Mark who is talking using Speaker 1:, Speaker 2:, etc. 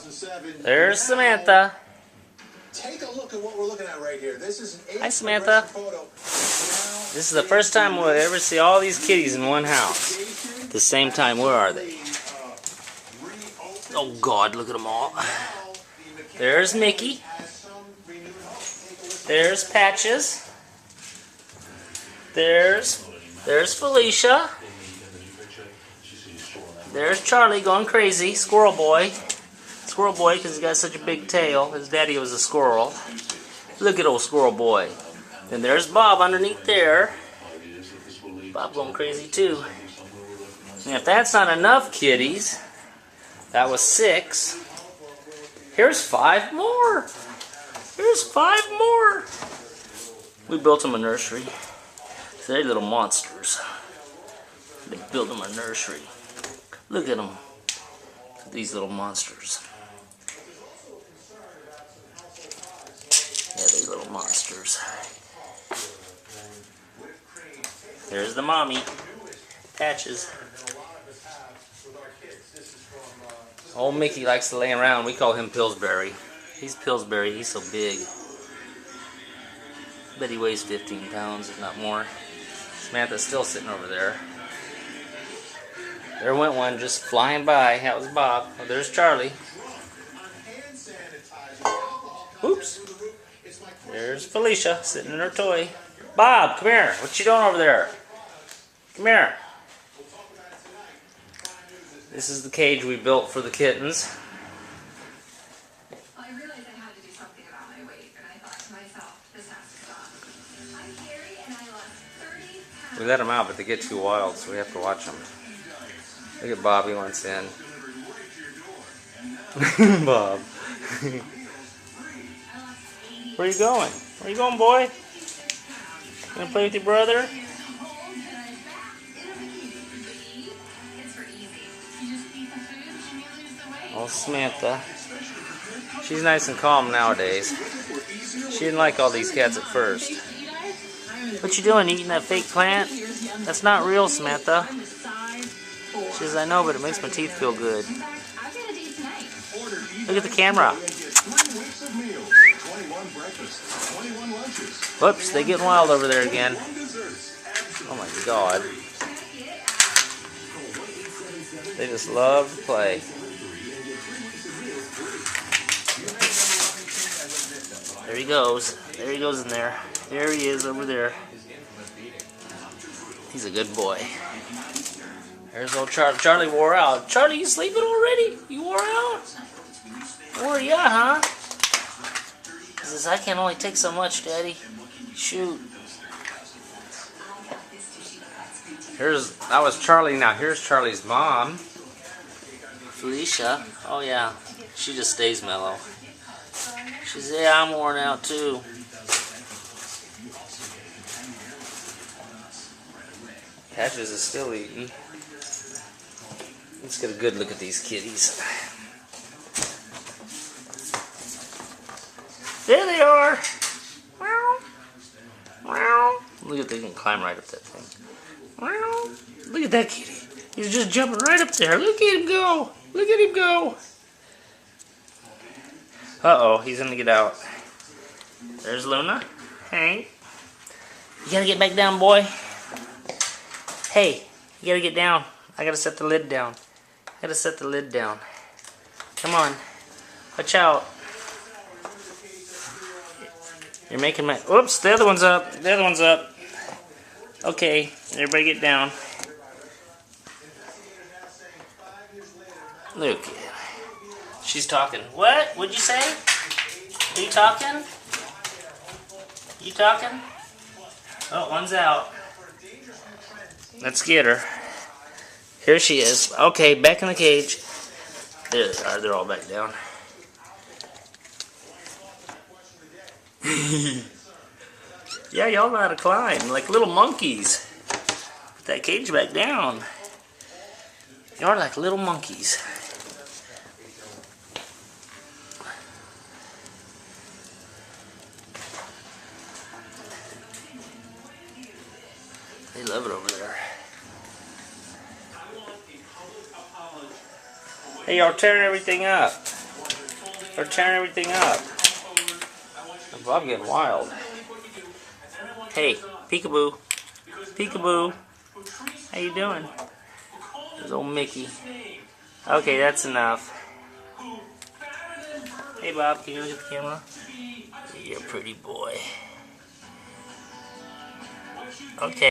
Speaker 1: 2007.
Speaker 2: There's Samantha.
Speaker 1: Take a look at what we're looking at right here. This is an
Speaker 2: Hi, Samantha. This is the first time we'll ever see all these kitties in one house at the same time. Where are they? Oh God, look at them all. There's Mickey. There's Patches. There's Felicia. There's Charlie going crazy. Squirrel boy. Squirrel boy because he's got such a big tail. His daddy was a squirrel. Look at old squirrel boy. Then there's Bob underneath there. Bob going crazy too. And if that's not enough kitties, that was 6. Here's 5 more. Here's 5 more. We built them a nursery. So they're little monsters. They built them a nursery. Look at them. These little monsters. Yeah, these little monsters. There's the mommy. Patches. Old Mickey likes to lay around. We call him Pillsbury. He's Pillsbury. He's so big. I bet he weighs 15 pounds, if not more. Samantha's still sitting over there. There went one just flying by. That was Bob. Oh, there's Charlie. Oops. There's Felicia sitting in her toy. Bob, come here. What you doing over there? Come here. This is the cage we built for the kittens.
Speaker 3: I realized I had to do something about my weight, and I thought to myself, this has to stop. I'm Carrie, and I lost 30 pounds.
Speaker 2: We let them out, but they get too wild, so we have to watch them. Look at Bob, he wants in. Bob. Where are you going? Where you going, boy? Gonna play with your brother? Oh, Samantha. She's nice and calm nowadays. She didn't like all these cats at first. What you doing, eating that fake plant? That's not real, Samantha. She says, I know, but it makes my teeth feel good. Look at the camera. Whoops, they getting wild over there again. Oh my God. They just love to play. There he goes. There he goes in there. There he is over there. He's a good boy. There's old Charlie. Charlie wore out. Charlie, you sleeping already? You wore out? Where are you at, huh? He says, I can only take so much, Daddy. Shoot. That was Charlie. Now here's Charlie's mom. Felicia. Oh yeah. She just stays mellow. She says, yeah, I'm worn out too. Patches is still eating. Let's get a good look at these kitties. There they are. Meow. Meow. Look at they can climb right up that thing. Meow. Look at that kitty. He's just jumping right up there. Look at him go. Look at him go. Uh-oh, he's gonna get out. There's Luna. Hank. You gotta get back down, boy. Hey, you gotta get down. I gotta set the lid down. I gotta set the lid down. Come on. Watch out. You're making my... Oops, the other one's up. The other one's up. Okay, everybody get down. Look. She's talking. What? What'd you say? Are you talking? You talking? Oh, one's out. Let's get her. Here she is. Okay, back in the cage. There they are. They're all back down. Yeah, y'all know how to climb like little monkeys. Put that cage back down. Y'all are like little monkeys. They love it over there. Hey, y'all tearing everything up. They're tearing everything up. Bob getting wild. Hey, peekaboo. Peekaboo. How you doing? There's old Mickey. Okay, that's enough. Hey Bob, can you look at the camera? You're a pretty boy. Okay.